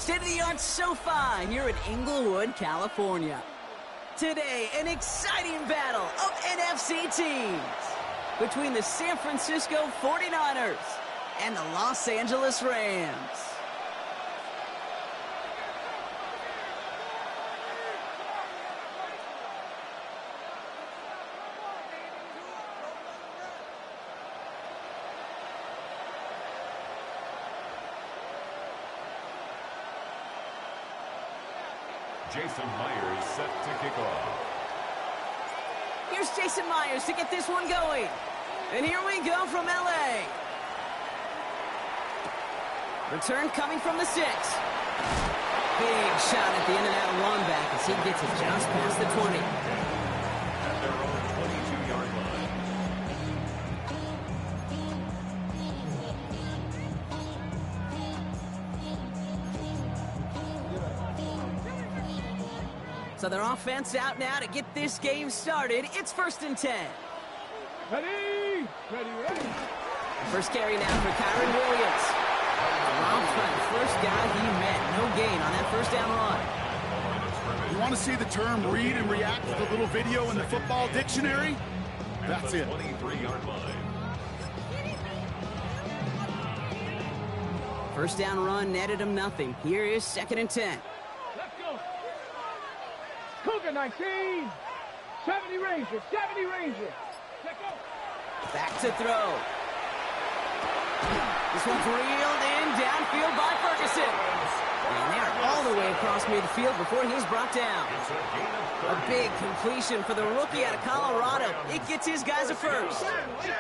State-of-the-art SoFi here in Inglewood, California. Today, an exciting battle of NFC teams between the San Francisco 49ers and the Los Angeles Rams. Jason Myers set to kick off. Here's Jason Myers to get this one going. And here we go from L.A. Return coming from the 6. Big shot at the end of that run back as he gets it just past the 20. At their own 22-yard line. So their offense out now to get this game started. It's 1st and 10. Ready! Ready! First carry now for Kyren Williams. Robbed by the first guy he met. No gain on that first down run. You want to see the term read and react with a little video in the football dictionary? That's it. 23-yard line. First down run netted him nothing. Here is 2nd and 10. Let's go! Cougar 19! 70 Ranger! 70 Ranger! Let's go! Back to throw. This one's reeled in downfield by Ferguson. And they're all the way across midfield before he's brought down. A big completion for the rookie out of Colorado. It gets his guys a first. 1st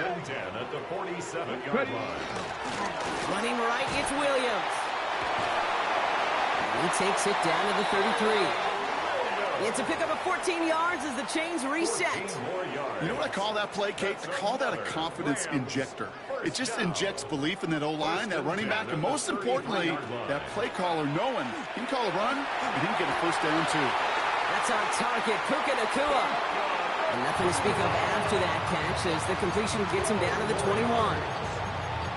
and 10 at the 47-yard line. Running right, it's Williams. He takes it down to the 33. It's a pickup of 14 yards as the chains reset. You know what I call that play, Kate? I call that a confidence injector. It just injects belief in that O-line, that running back, and most importantly, that play caller knowing he can call a run and he can get a first down too. That's on target, Puka Nacua. And nothing to speak of after that catch as the completion gets him down to the 21.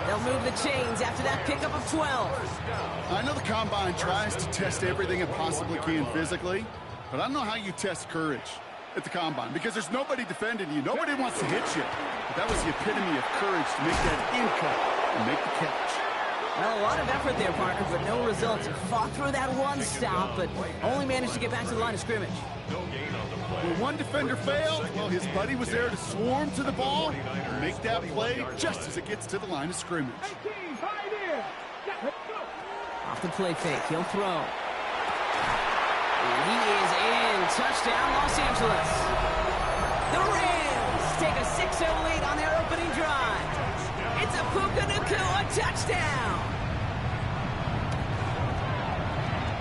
They'll move the chains after that pickup of 12. I know the Combine tries to test everything it possibly can physically, but I don't know how you test courage at the Combine because there's nobody defending you. Nobody wants to hit you. But that was the epitome of courage to make that in cut and make the catch. Well, a lot of effort there, partner, but no results. Fought through that one stop, but only managed to get back to the line of scrimmage. No gain on the play. When one defender failed, well, his buddy was there to swarm to the ball and make that play just as it gets to the line of scrimmage. 18, right in! Let's go! Off the play fake, he'll throw. And he is in. Touchdown, Los Angeles. The Rams take a 6-0 lead on their opening drive. It's a Puka Nacua touchdown.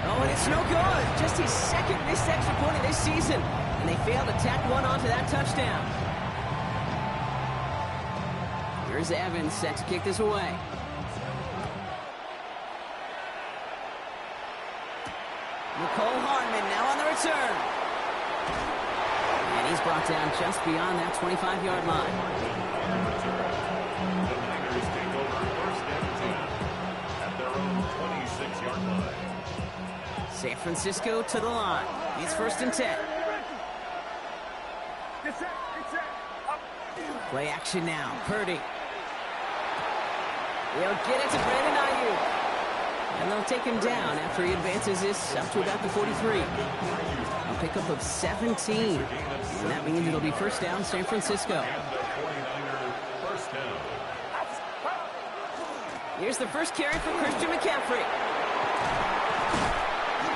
Oh, and it's no good. Just his 2nd missed extra point of this season. And they failed to tack one onto that touchdown. Here's Evans set to kick this away. Nicole Hardman now on the return. And he's brought down just beyond that 25-yard line. The Niners take over 1st and 10 at their own 26-yard line. San Francisco to the line. It's 1st and 10. Play action now. Purdy. He'll get it to Brandon Ayuk. And they'll take him down after he advances this up to about the 43. A pickup of 17. And that means it'll be 1st down, San Francisco. And the 49er first down. Here's the first carry for Christian McCaffrey.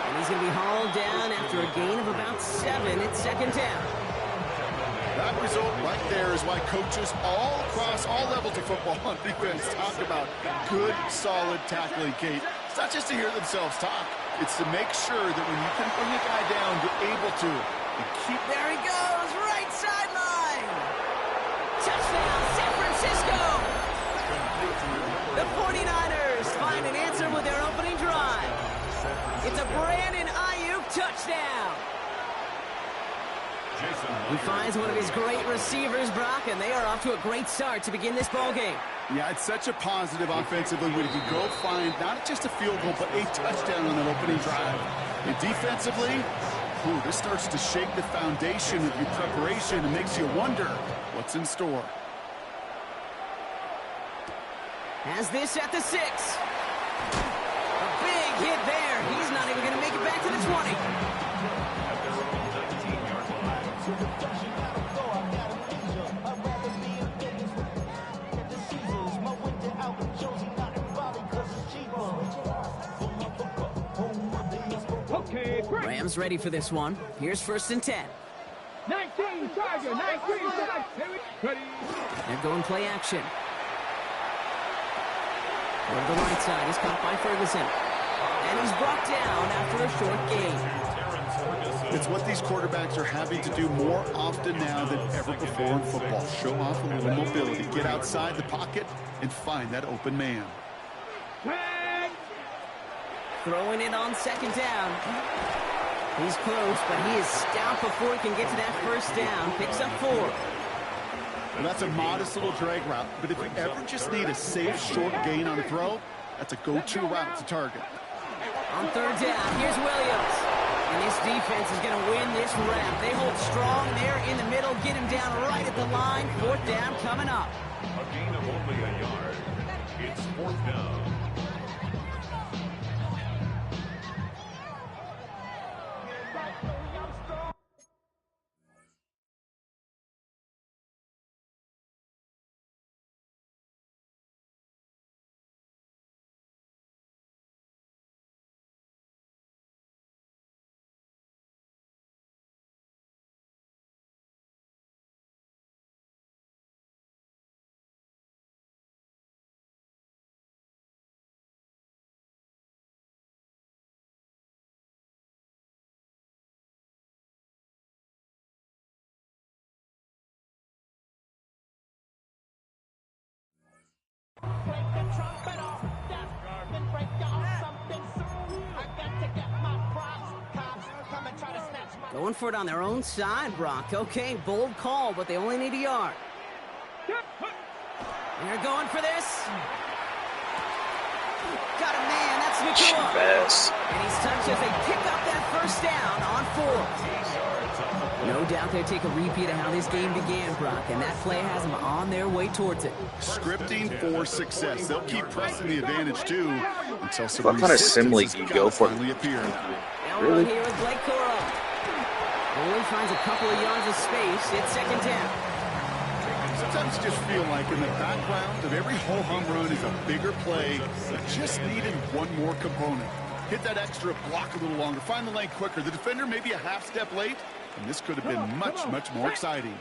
And he's going to be hauled down after a gain of about 7. It's 2nd down. That result right there is why coaches all across all levels of football on defense talk about good, solid tackling, Kate. It's not just to hear themselves talk. It's to make sure that when you can bring a guy down, you're able to. And keep. There he goes, right sideline. Touchdown, San Francisco. The 49ers find an answer with their opening drive. It's a Brandon Ayuk touchdown. Jason He finds one of his great receivers, Brock, and they are off to a great start to begin this ball game. Yeah, it's such a positive offensively when you can go find not just a field goal, but a touchdown on that opening drive. And defensively, this starts to shake the foundation of your preparation and makes you wonder what's in store. Has this at the 6. A big hit there. He's not even going to make it back to the 20. Okay, Rams ready for this one. Here's 1st and 10. 19, Tiger, 19, ready. They're going play action. Over the right side, he's caught by Ferguson. And he's brought down after a short gain. It's what these quarterbacks are having to do more often now than ever before in football. Show off a little mobility. Get outside the pocket and find that open man. Throwing it on 2nd down. He's close, but he is stout before he can get to that 1st down. Picks up 4. Well, that's a modest little drag route, but if you ever just need a safe, short gain on a throw, that's a go-to route to target. On 3rd down, here's Williams. And this defense is going to win this round. They hold strong there in the middle, get him down right at the line. 4th down coming up. A gain of only a yard. It's 4th down. Going for it on their own side, Brock. Okay, bold call, but they only need a yard. They're going for this. Got a man, that's Nakua. And he's touched as they pick up that 1st down on 4th. No doubt they take a repeat of how this game began, Brock, and that play has them on their way towards it. Scripting for success. They'll keep pressing the advantage, too, until some what kind of sim league you go for? Finally appear. Now we're here with Blake Coro. Only finds a couple of yards of space. It's 2nd down. Sometimes you just feel like in the background of every ho-hum run is a bigger play that just needed one more component. Hit that extra block a little longer. Find the lane quicker. The defender may be a half step late, and this could have been much, much more exciting.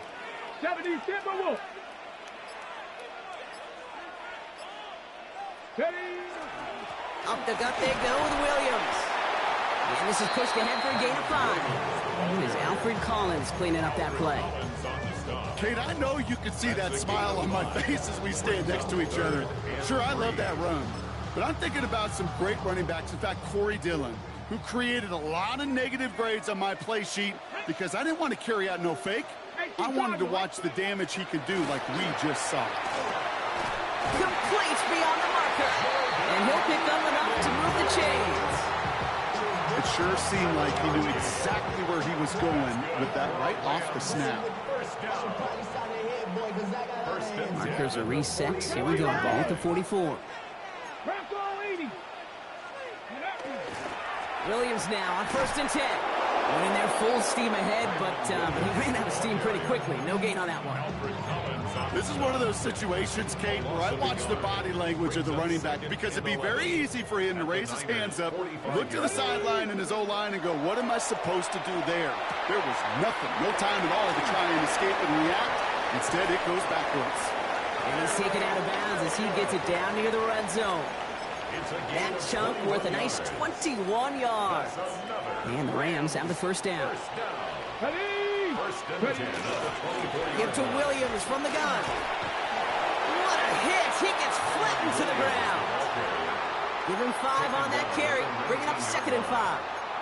70, Timberwolves. Ready. Up the gut they go with Williams. And this is pushed ahead for a gain of 5. It is Alfred Collins cleaning up that play. Kate, I know you can see that smile on my face as we stand next to each other. Sure, I love that run. But I'm thinking about some great running backs. In fact, Corey Dillon, who created a lot of negative grades on my play sheet because I didn't want to carry out no fake. I wanted to watch the damage he could do like we just saw. Complete beyond the marker. And he'll pick up enough to move the chains. It sure seemed like he knew exactly where he was going with that right off the snap. Markers are reset. Here we go. Ball at the 44. Williams now on 1st and 10. Running there full steam ahead, but he ran out of steam pretty quickly. No gain on that one. This is one of those situations, Kate, where I watch the body language of the running back because it'd be very easy for him to raise his hands up, look to the sideline and his O-line and go, what am I supposed to do there? There was nothing, no time at all to try and escape and react. Instead, it goes backwards. And he's taken out of bounds as he gets it down near the red zone. That chunk worth a nice 21 yards. And the Rams have the 1st down. Give to Williams from the gun. What a hit. He gets flattened to the ground. Give him 5 on that carry. Bring it up 2nd and 5.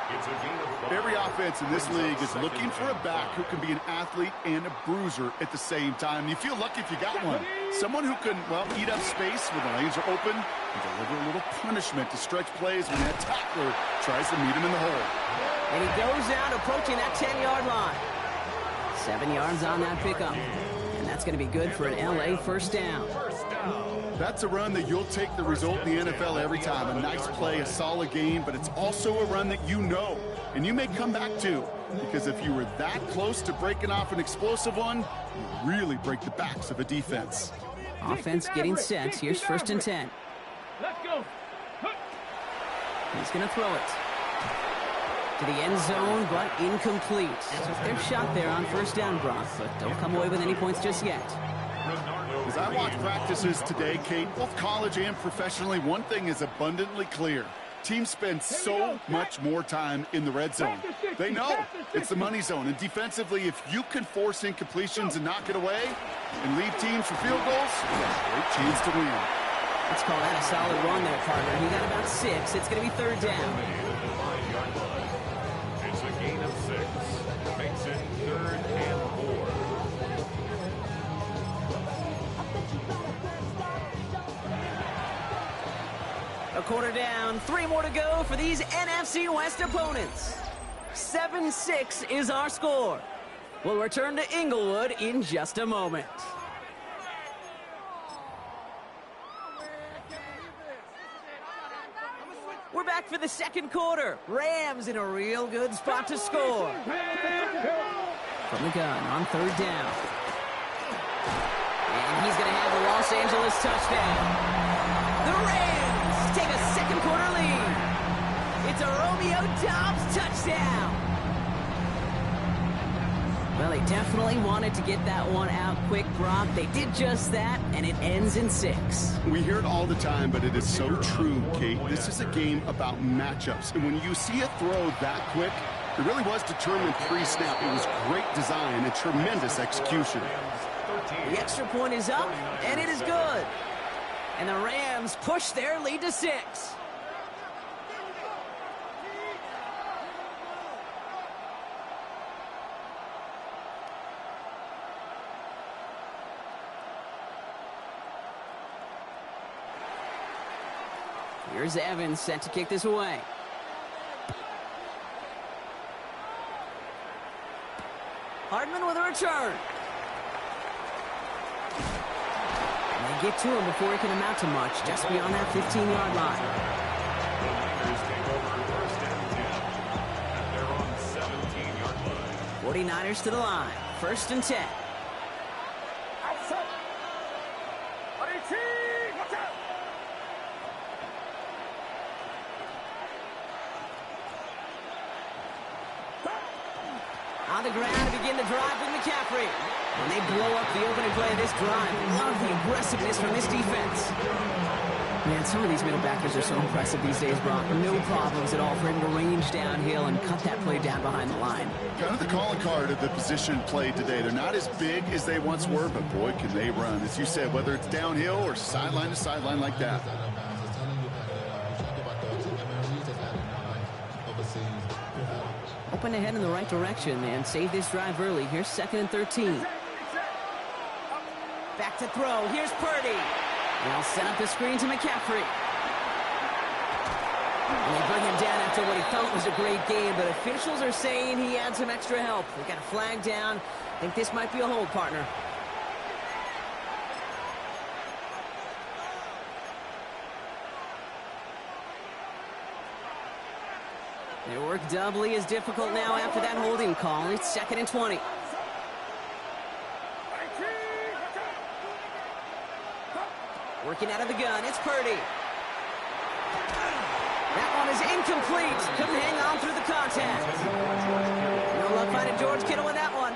It's a gain of 5. Every offense in this league is looking for a back who can be an athlete and a bruiser at the same time. You feel lucky if you got one. Someone who can, well, eat up space when the lanes are open and deliver a little punishment to stretch plays when that tackler tries to meet him in the hole. And he goes out approaching that 10-yard line. 7 yards on that pickup. And that's going to be good for an LA first down. That's a run that you'll take the result in the NFL every time. A nice play, a solid game, but it's also a run that you know, and you may come back to, because if you were that close to breaking off an explosive one, you really break the backs of a defense. Offense getting set. Here's 1st and 10. Let's go. He's going to throw it to the end zone, but incomplete. Took their shot there on 1st down, Brock, but don't come away with any points just yet. As I watch practices today, Kate, both college and professionally, one thing is abundantly clear. Teams spend so much more time in the red zone. They know it's the money zone. And defensively, if you can force incompletions and knock it away and lead teams for field goals, you got a great chance to win. Let's call that a solid run there, partner. He got about 6. It's going to be 3rd down. It's a gain of 6. Makes it 3rd and 4. A quarter down, 3 more to go for these NFC West opponents. 7-6 is our score. We'll return to Inglewood in just a moment. We're back for the 2nd quarter. Rams in a real good spot to score. From the gun on 3rd down. And he's going to have the Los Angeles touchdown. The Rams take a 2nd quarter lead. It's a Romeo Doubs touchdown. Well, they definitely wanted to get that one out quick, Brock. They did just that, and it ends in 6. We hear it all the time, but it is so true, Kate. This is a game about matchups. And when you see a throw that quick, it really was determined pre-snap. It was great design and tremendous execution. The extra point is up, and it is good. And the Rams push their lead to 6. Here's Evans set to kick this away. Hardman with a return. And they get to him before he can amount to much, just beyond that 15-yard line. The Niners take over 1st and 10. And they're on 17-yard line. 49ers to the line. 1st and 10. On the ground to begin the drive with McCaffrey. And they blow up the opening play of this drive. Love the aggressiveness from this defense. Man, some of these middle backers are so impressive these days, Brock. No problems at all for him to range downhill and cut that play down behind the line. Kind of the calling card of the position played today. They're not as big as they once were, but boy, can they run. As you said, whether it's downhill or sideline to sideline like that. Open ahead in the right direction and save this drive early. Here's 2nd and 13. Back to throw. Here's Purdy. They'll set up the screen to McCaffrey. And they bring him down after what he thought was a great game, but officials are saying he had some extra help. We got a flag down. I think this might be a hold, partner. Their work doubly as difficult now after that holding call. It's 2nd and 20. Working out of the gun, it's Purdy. That one is incomplete. Couldn't hang on through the contact. No luck finding George Kittle with that one.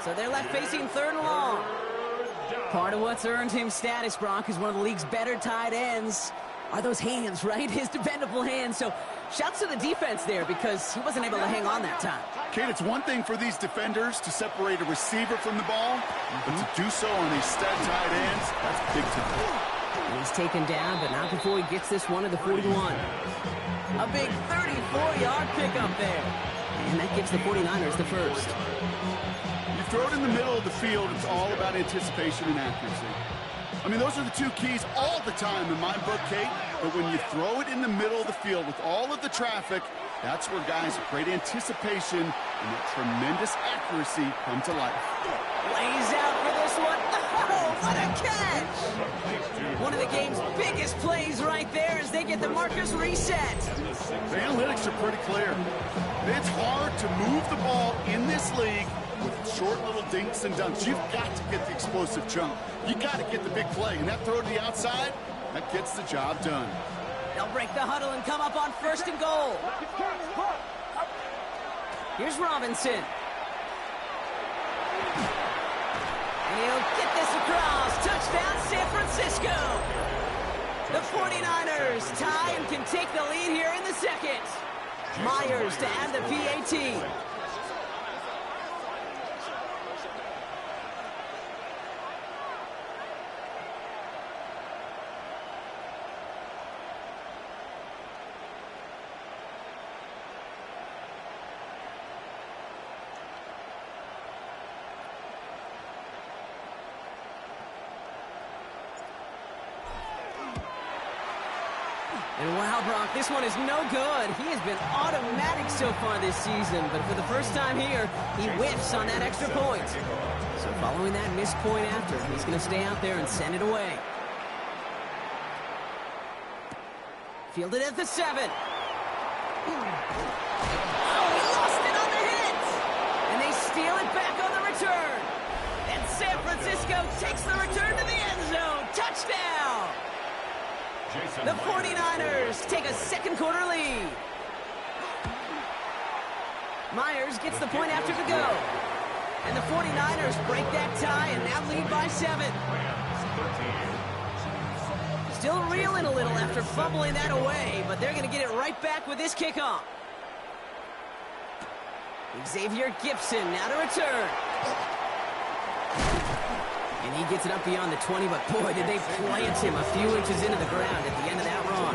So they're left facing 3rd and long. Part of what's earned him status, Brock, is one of the league's better tight ends. Are those hands, right? His dependable hands. So shouts to the defense there because he wasn't able to hang on that time. Kate, it's one thing for these defenders to separate a receiver from the ball, but to do so on these stud tight ends, that's big time. And he's taken down, but not before he gets this one to the 41. A big 34-yard pickup there. And that gives the 49ers the first. You throw it in the middle of the field, it's all about anticipation and accuracy. I mean, those are the two keys all the time in my book, Kate. But when you throw it in the middle of the field with all of the traffic, that's where guys with great anticipation and that tremendous accuracy come to life. Lays out for this one. Oh, what a catch! One of the game's biggest plays right there as they get the markers reset. The analytics are pretty clear. It's hard to move the ball in this league with short little dinks and dunks. You've got to get the explosive chunk. You got to get the big play. And that throw to the outside, that gets the job done. They'll break the huddle and come up on 1st and goal. Here's Robinson. And he'll get this across. Touchdown, San Francisco. The 49ers tie and can take the lead here in the second. Myers to add the PAT. And wow, Brock, this one is no good. He has been automatic so far this season, but for the first time here, he whiffs on that extra point. So following that missed point after, he's going to stay out there and send it away. Fielded at the 7. Oh, he lost it on the hit! And they steal it back on the return. And San Francisco takes the return to the end zone. Touchdown! The 49ers take a second quarter lead. Myers gets the point after the go. And the 49ers break that tie and now lead by 7. Still reeling a little after fumbling that away, but they're going to get it right back with this kickoff. Xavier Gipson now to return. And he gets it up beyond the 20, but boy, did they plant him a few inches into the ground at the end of that run.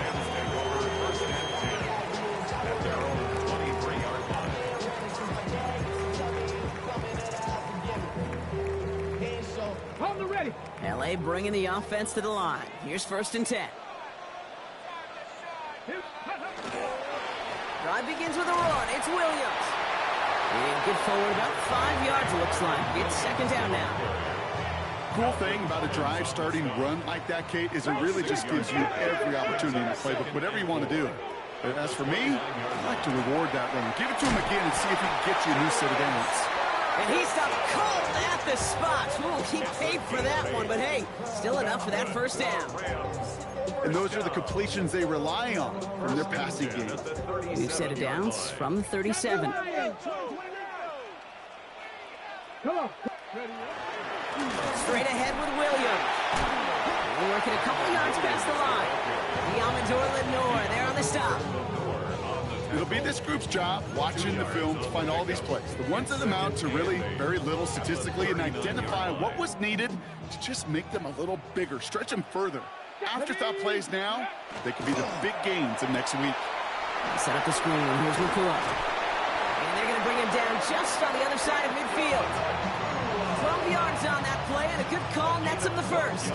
On the ready. LA bringing the offense to the line. Here's 1st and 10. Drive begins with a run. It's Williams. And get forward about 5 yards, looks like. It's second down now. Cool thing about a drive starting run like that, Kate, is it really just gives you every opportunity in the playbook, whatever you want to do. But as for me, I like to reward that run. Give it to him again and see if he can get you a new set of downs. And he stopped cold at the spot. Ooh, he paid for that one, but hey, still enough for that first down. And those are the completions they rely on from their passing game. New set of downs from 37. Come on. Straight ahead with Williams. We're working a couple yards past the line. The Amador Lenore there on the stop. It'll be this group's job watching the film to find all these plays. The ones that amount to really very little statistically and identify what was needed to just make them a little bigger, stretch them further. Afterthought plays now, they could be the big gains of next week. Set up the screen, and here's Nakua. And they're going to bring him down just on the other side of midfield. 12 yards on that play, and a good call nets him the first.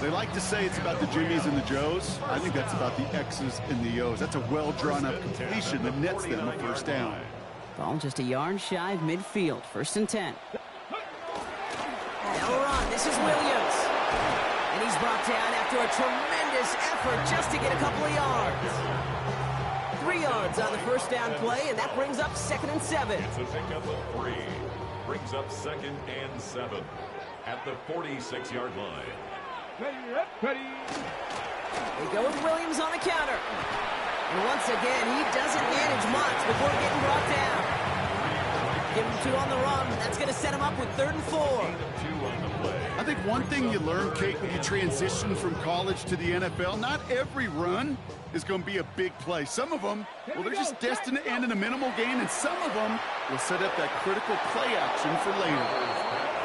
They like to say it's about the Jimmies and the Joes. I think that's about the X's and the O's. That's a well-drawn-up completion that nets them a first down. Ball just a yard shy of midfield. 1st and 10. They'll run. This is Williams. And he's brought down after a tremendous effort just to get a couple of yards. 3 yards on the first down play, and that brings up 2nd and 7. It's a pickup of 3. Brings up 2nd and 7 at the 46-yard line. Ready. They go with Williams on the counter. And once again, he doesn't manage much before getting brought down. Give him 2 on the run. That's going to set him up with 3rd and 4. 2 on the play. I think one thing you learn, Kate, when you transition from college to the NFL, not every run is going to be a big play. Some of them, well, they're just destined to end in a minimal gain, and some of them will set up that critical play action for later.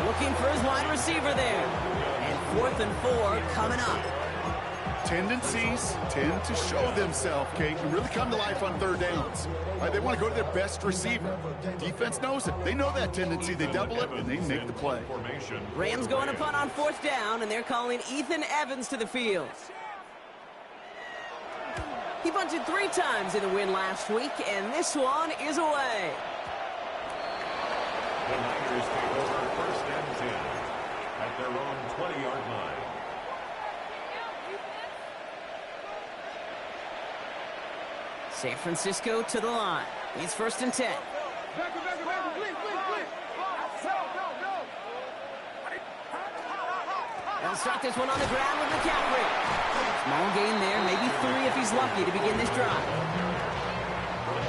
Looking for his wide receiver there. And 4th and 4 coming up. tendencies tend to show themselves, Kate, and really come to life on third downs. Right? They want to go to their best receiver. Defense knows it. They know that tendency. They double it, and they make the play. Rams going to punt on 4th down, and they're calling Ethan Evans to the field. He punted 3 times in the win last week, and this one is away. The Niners take over 1st and 10 at their own 20-yard line. San Francisco to the line. It's 1st and 10. They'll start this one on the ground with McCaffrey. Small gain there, maybe 3 if he's lucky to begin this drive.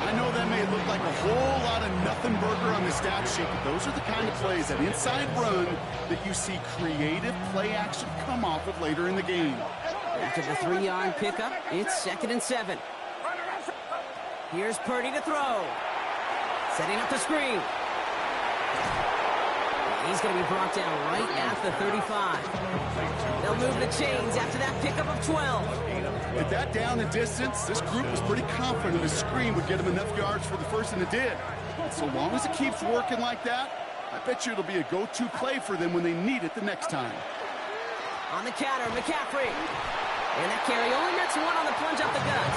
I know that may look like a whole lot of nothing burger on the stat sheet, but those are the kind of plays, that inside run, that you see creative play action come off of later in the game. After the 3-yard pickup, it's 2nd and 7. Here's Purdy to throw. Setting up the screen. He's going to be brought down right at the 35. They'll move the chains after that pickup of 12. With that down and distance, this group was pretty confident the screen would get him enough yards for the first, and it did. So long as it keeps working like that, I bet you it'll be a go-to play for them when they need it the next time. On the counter, McCaffrey. And that carry only nets 1 on the plunge up the gut.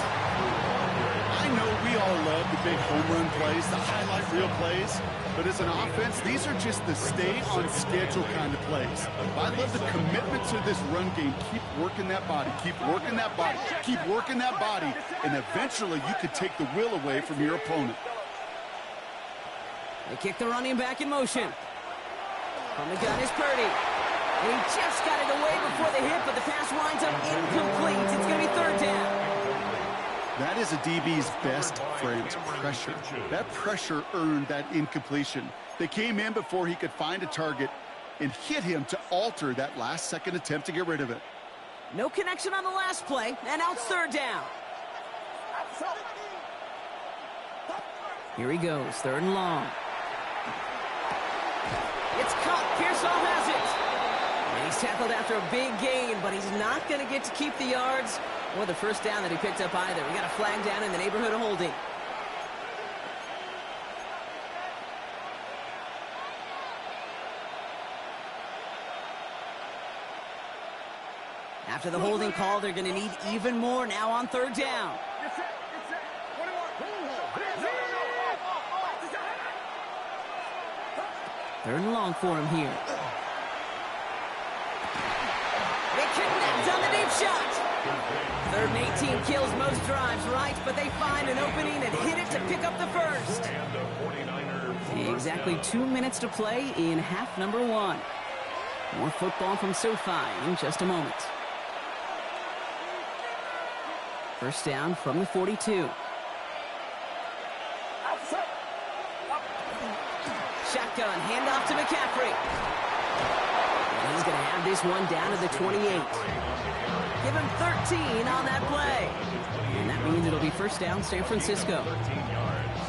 I know we all love the big home run plays, the highlight reel plays, but as an offense, these are just the stay-on-schedule kind of plays. I love the commitment to this run game. Keep working that body, keep working that body, keep working that body, and eventually you could take the will away from your opponent. They kick the running back in motion. From the gun is Purdy. And he just got it away before the hit, but the pass winds up incomplete. It's going to be 3rd down. That is a DB's best friend, pressure. That pressure earned that incompletion. They came in before he could find a target and hit him to alter that last-second attempt to get rid of it. No connection on the last play, and now it's 3rd down. Here he goes, 3rd and long. It's caught. Pearsall has it. And he's tackled after a big gain, but he's not going to get to keep the yards or the 1st down that he picked up either. We got a flag down in the neighborhood of holding. After the holding call, they're going to need even more now on 3rd down. Third and long for him here. They connect on the deep shot. 3rd and 18 kills most drives, right? But they find an opening and hit it to pick up the first. Exactly 2 minutes to play in half number 1. More football from SoFi in just a moment. 1st down from the 42. Shotgun, handoff to McCaffrey. And he's going to have this one down to the 28. Give him 13 on that play. And that means it'll be 1st down, San Francisco.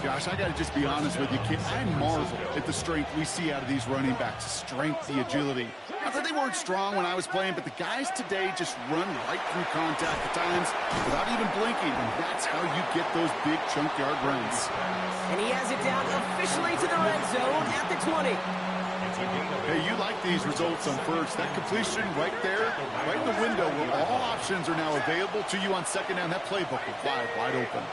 Josh, I got to just be honest with you, kid. I marvel at the strength we see out of these running backs. Strength, the agility. Not that they weren't strong when I was playing, but the guys today just run right through contact at times without even blinking. And that's how you get those big chunk yard runs. And he has it down officially to the red zone at the 20. Hey, you like these results on 1st. That completion right there, right in the window where all options are now available to you on 2nd down. That playbook will fly wide open.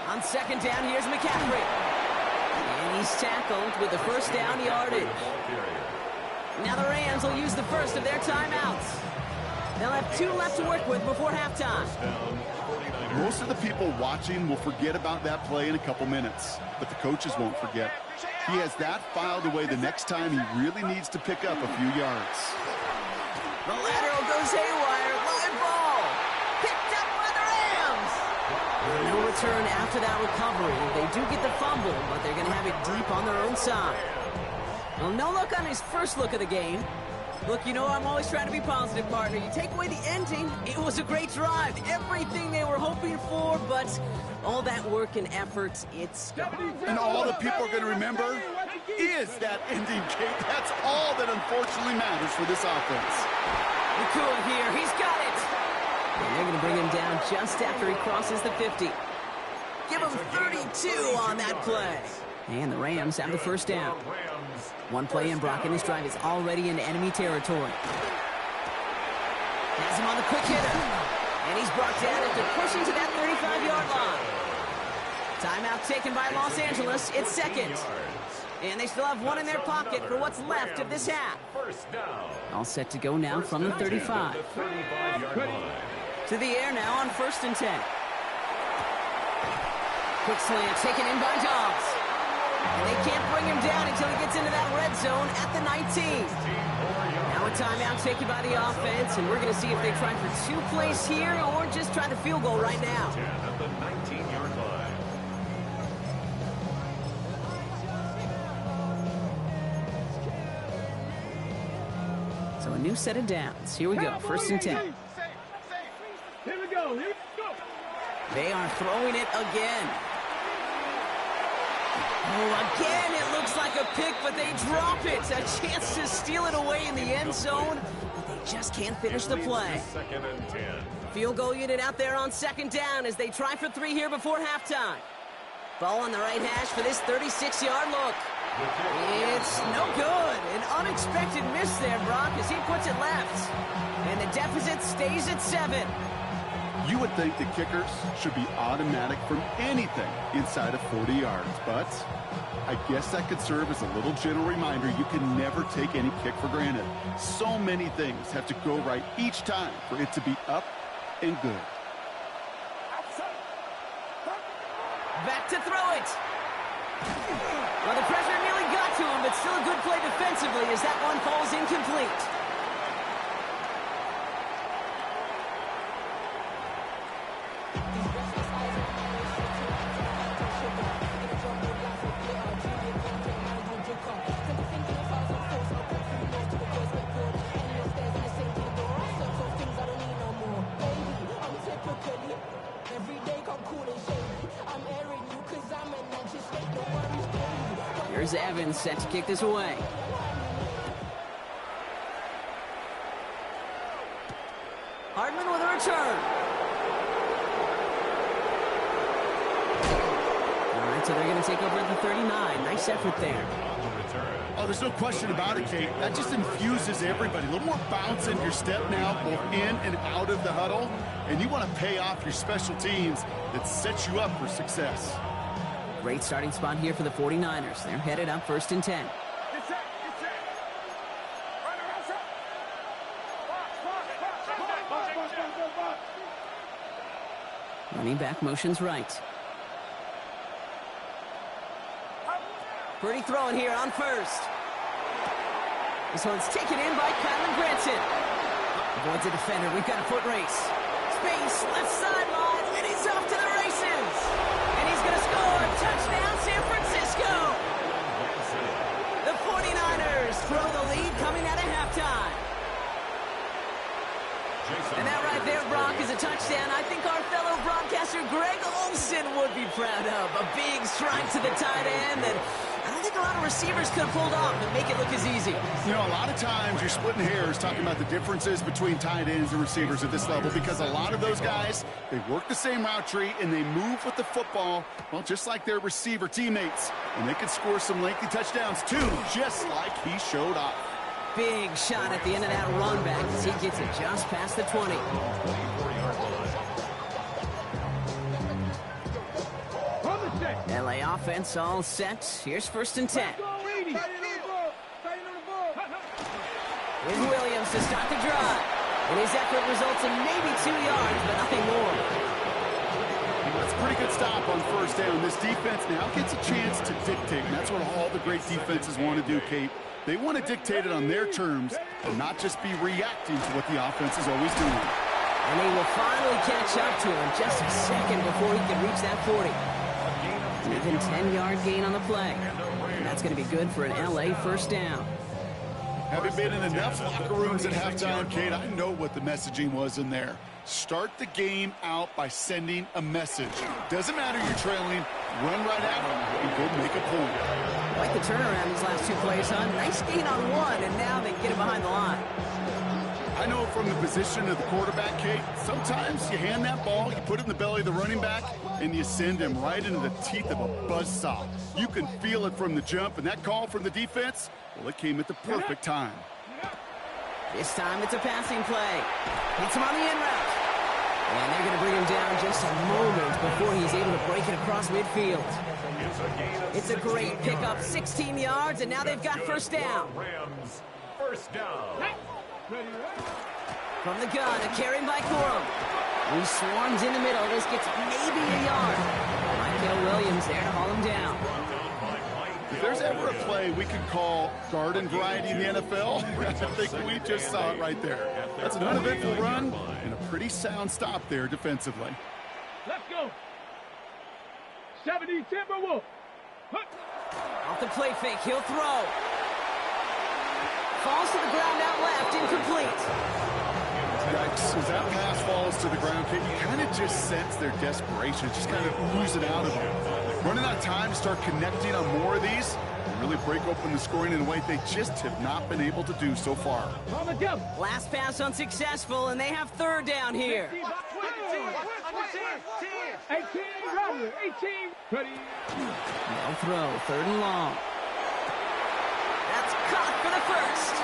On 2nd down, here's McCaffrey. And he's tackled with the 1st down yardage. Now the Rams will use the first of their timeouts. They'll have 2 left to work with before halftime. Most of the people watching will forget about that play in a couple minutes, but the coaches won't forget. He has that filed away the next time he really needs to pick up a few yards. The lateral goes haywire. Live ball. Picked up by the Rams. No return after that recovery. They do get the fumble, but they're going to have it deep on their own side. Well, no look on his first look of the game. Look, you know I'm always trying to be positive, partner. You take away the ending, it was a great drive. Everything they were hoping for, but all that work and effort, it's gone. And all the people are going to remember is that ending, Kate. That's all that unfortunately matters for this offense. Nakua here, he's got it. And they're going to bring him down just after he crosses the 50. Give him 32 on that play. And the Rams have the first down. One play in, Brock in this drive is already in enemy territory. Has him on the quick hitter. And he's brought down after pushing to that 35-yard line. Timeout taken by Los Angeles. It's second. And they still have one in their pocket for what's left of this half. All set to go now from the 35. To the air now on 1st and 10. Quick slant taken in by Dobbs. And they can't bring him down until he gets into that red zone at the 19. Now a timeout taken by the offense, and we're going to see if they try for 2 plays here or just try the field goal right now. At the 19-yard line. So a new set of downs. Here we go, 1st and 10. Here we go. Here we go. They are throwing it again. Oh, again, it looks like a pick, but they drop it. A chance to steal it away in the end zone, but they just can't finish the play. 2nd and 10. Field goal unit out there on 2nd down as they try for 3 here before halftime. Ball on the right hash for this 36-yard look. It's no good. An unexpected miss there, Brock, as he puts it left. And the deficit stays at 7. You would think the kickers should be automatic from anything inside of 40 yards, but I guess that could serve as a little gentle reminder you can never take any kick for granted. So many things have to go right each time for it to be up and good. Back to throw it. Well, the pressure nearly got to him, but still a good play defensively as that one falls incomplete. Here's Evans set to kick this away. Hardman with a return. All right, so they're going to take over at the 39. Nice effort there. Oh, there's no question about it, Kate. That just infuses everybody. A little more bounce in your step now, both in and out of the huddle. And you want to pay off your special teams that sets you up for success. Great starting spot here for the 49ers. They're headed up 1st and 10. Running back motions right. Pretty throw in here on 1st. This one's taken in by Kylan Granson. Avoids a defender. We've got a foot race. Space, left sideline, and he's off to the races. And he's going to score. Touchdown, San Francisco. The 49ers throw the lead coming out of halftime. And that right there, Brock, is a touchdown I think our fellow broadcaster Greg Olsen would be proud of. A big strike to the tight end that I don't think a lot of receivers could have pulled off and make it look as easy. You know, a lot of times you're splitting hairs talking about the differences between tight ends and receivers at this level because a lot of those guys, they work the same route tree and they move with the football, well, just like their receiver teammates. And they can score some lengthy touchdowns too, just like he showed off. Big shot at the end of that run back as he gets it just past the 20. LA offense all set. Here's 1st and 10. Here's Williams to start the drive. And his effort results in maybe 2 yards, but nothing more. That's a pretty good stop on 1st down. This defense now gets a chance to dictate, and that's what all the great defenses want to do, Kate. They want to dictate it on their terms and not just be reacting to what the offense is always doing. And he will finally catch up to him just a second before he can reach that 40. An even 10-yard gain on the play. And that's going to be good for an LA 1st down. Having been in enough locker rooms at halftime, Kate, I know what the messaging was in there. Start the game out by sending a message. Doesn't matter you're trailing, run right at it and go make a point. Like the turnaround these last 2 plays, huh? Nice gain on 1, and now they get it behind the line. I know from the position of the quarterback, Kate, sometimes you hand that ball, you put it in the belly of the running back, and you send him right into the teeth of a buzzsaw. You can feel it from the jump, and that call from the defense, well, it came at the perfect time. This time it's a passing play. Hits him on the in route. And they're going to bring him down just a moment before he's able to break it across midfield. It's a great pickup, 16 yards, and now they've got first down. Rams, first down. From the gun, a carry by Corum. He swarms in the middle. This gets maybe a yard. Michael Williams there to haul him down. If there's ever a play we could call garden variety in the NFL, I think we just saw it right there. That's an uneventful run and a pretty sound stop there defensively. Let's go. 70 Timberwolf. Off the play fake, he'll throw. Falls to the ground out left, incomplete. Yikes, as that pass falls to the ground, Kate, you kind of just sense their desperation, just kind of oozing out of them. Running out of time to start connecting on more of these and really break open the scoring in a way they just have not been able to do so far. On the go. Last pass unsuccessful, and they have third down here. 18, Robert, 18. Ready. No throw, third and long. That's caught for the first.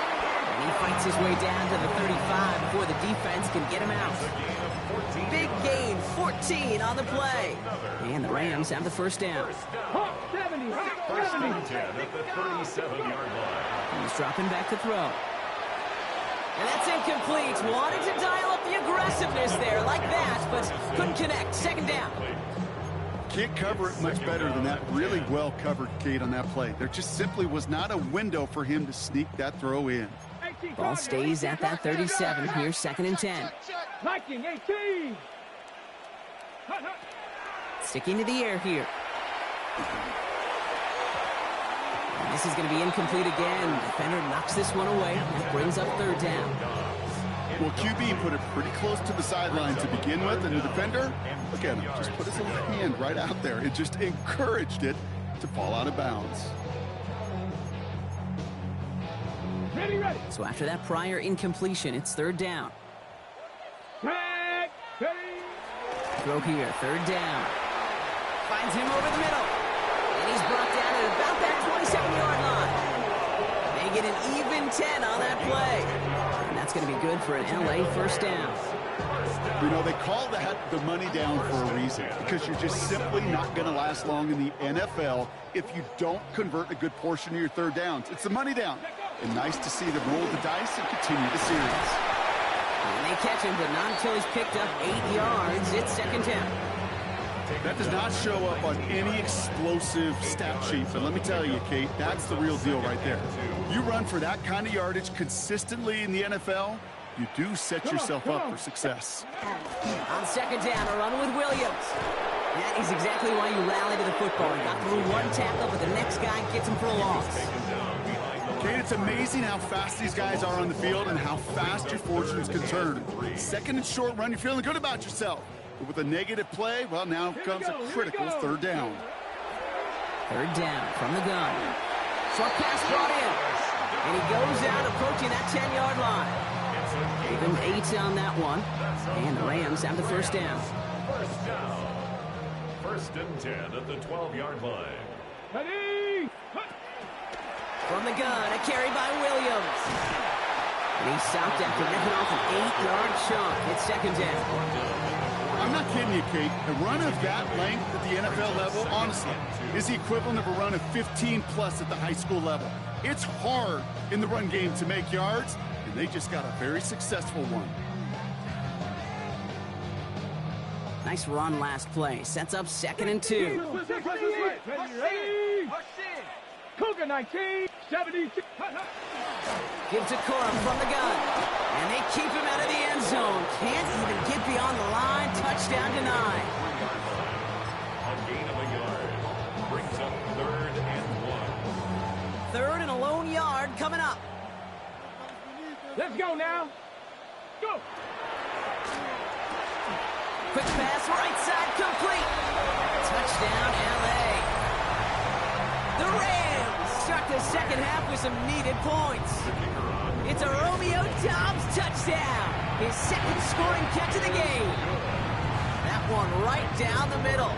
And he fights his way down to the 35 before the defense can get him out. Big gain, 14 on the play. And the Rams have the first down. 70. First and 10 at the 37-yard line. He's dropping back to throw. And that's incomplete. Wanted to dial up the aggressiveness there like that, but couldn't connect. Second down. Can't cover it much better than that. Really well covered, Kate, on that play. There just simply was not a window for him to sneak that throw in. Ball stays at that 37. Here's second and 10. Viking, 18. Sticking to the air here. And this is going to be incomplete again. Defender knocks this one away. That brings up third down. Well, QB put it pretty close to the sideline to begin with, and the defender, look at him, just put his little hand right out there. It just encouraged it to fall out of bounds. Ready. So after that prior incompletion, it's third down. Tag. Ready. Throw here, third down. Finds him over the middle. And he's brought down at about that 27-yard line. They get an even 10 on that play. And that's going to be good for an LA first down. You know, they call that the money down for a reason, because you're just simply not going to last long in the NFL if you don't convert a good portion of your third downs. It's the money down. And nice to see them roll the dice and continue the series. And they catch him, but not until he's picked up 8 yards. It's second down. That does not show up on any explosive stat sheet, but let me tell you, Kate, that's the real deal right there. You run for that kind of yardage consistently in the NFL, you do set yourself up for success. On second down, a run with Williams. That is exactly why you rally to the football. He got through one tackle, but the next guy gets him for a loss. Kate, it's amazing how fast these guys are on the field and how fast your fortunes can turn. Second and short run, you're feeling good about yourself. But with a negative play, well, now comes a critical third down. Third down from the gun. Short pass brought in. And he goes out approaching that 10-yard line. Give him 8 on that one. And the Rams have the first down. First down. First and 10 at the 12-yard line. Ready. From the gun, a carry by Williams. And he's stopped after ripping off an 8-yard chunk. It's second down. I'm not kidding you, Kate. A run of that length at the NFL level, honestly, is the equivalent of a run of 15-plus at the high school level. It's hard in the run game to make yards, and they just got a very successful one. Nice run last play. Sets up second and 2. Ready. Cougar 19, 72. Give to Corum from the gun. And they keep him out of the end zone. Can't even get beyond the line. Touchdown denied. A gain of a yard. Brings up third and 1. Third and a lone yard coming up. Let's go now. Go. Quick pass, right side, complete. Touchdown, LA. The Rams start the second half with some needed points. It's a Romeo Doubs touchdown. His second scoring catch of the game. That one right down the middle.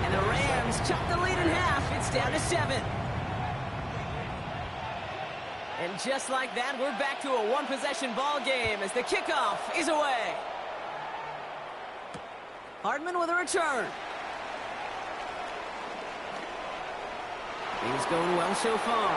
And the Rams chop the lead in half. It's down to 7. And just like that, we're back to a one-possession ball game as the kickoff is away. Hardman with a return. He's going well so far.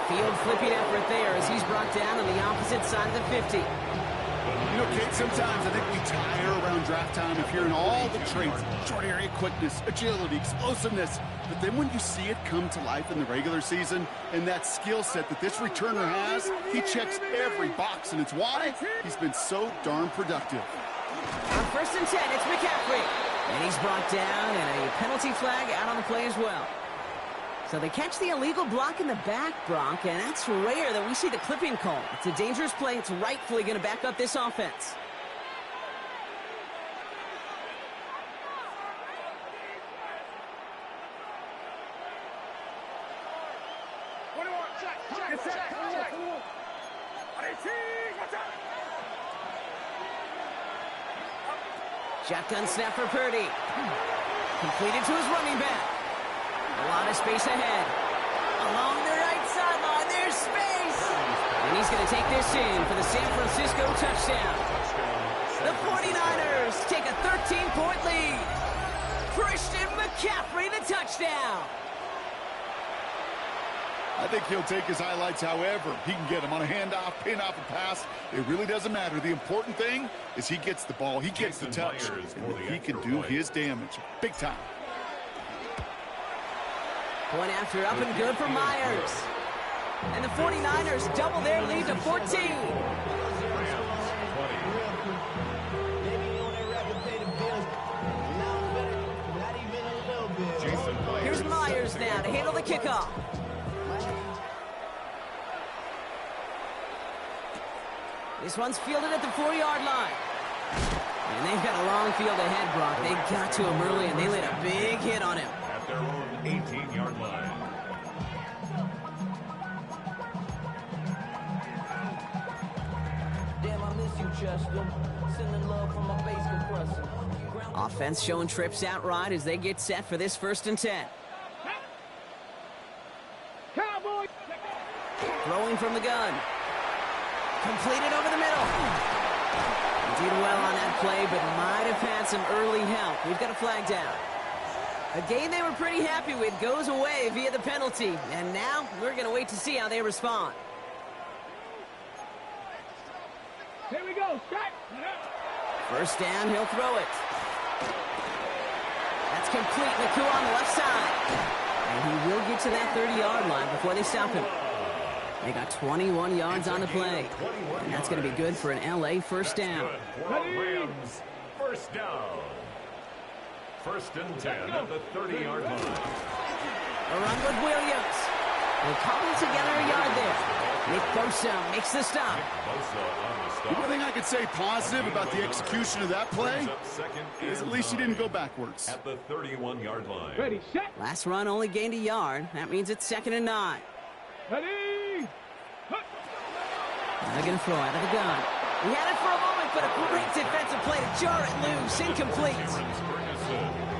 Field flipping effort there as he's brought down on the opposite side of the 50. You know, Kate, sometimes I think we tire around draft time of hearing all the traits, short area quickness, agility, explosiveness. But then when you see it come to life in the regular season and that skill set that this returner has, he checks every box, and it's why he's been so darn productive. On 1st and 10, it's McCaffrey. And he's brought down and a penalty flag out on the play as well. So they catch the illegal block in the back, Bronk, and that's rare that we see the clipping call. It's a dangerous play. It's rightfully going to back up this offense. Shotgun snap for Purdy. Completed to his running back. A lot of space ahead. Along the right sideline, there's space. And he's going to take this in for the San Francisco touchdown. The 49ers take a 13-point lead. Christian McCaffrey, the touchdown. I think he'll take his highlights however he can get them on a handoff, pin off, a pass. It really doesn't matter. The important thing is he gets the ball, he gets the touch, and he can do his damage. Big time. Point after up and good for Myers. And the 49ers double their lead to 14. Here's Myers now to handle the kickoff. This one's fielded at the 4-yard line. And they've got a long field ahead, Brock. They got to him early, and they laid a big hit on him. At their own 18-yard line. Damn, I miss you, Chester. Sending love from my bass compressor. Offense showing trips out right as they get set for this 1st and 10. Cowboy! Throwing from the gun. Completed over the middle. Did well on that play, but might have had some early help. We've got a flag down. A game they were pretty happy with goes away via the penalty. And now we're going to wait to see how they respond. Here we go, strike! 1st down, he'll throw it. That's complete. Nakua on the left side. And he will get to that 30-yard line before they stop him. They got 21 yards on the play. And that's going to be good for an LA 1st down. Rams, 1st down. 1st and 10 at the 30-yard line. A run with Williams. They'll cobble together a yard there. Nick Bosa makes the stop. The one thing I could say positive about the execution of that play is at least he didn't go backwards. At the 31-yard line. Ready, set, Last run only gained a yard. That means it's 2nd and 9. ready! They're going to throw out of the gun. He had it for a moment, but a great defensive play to jar it loose. Incomplete.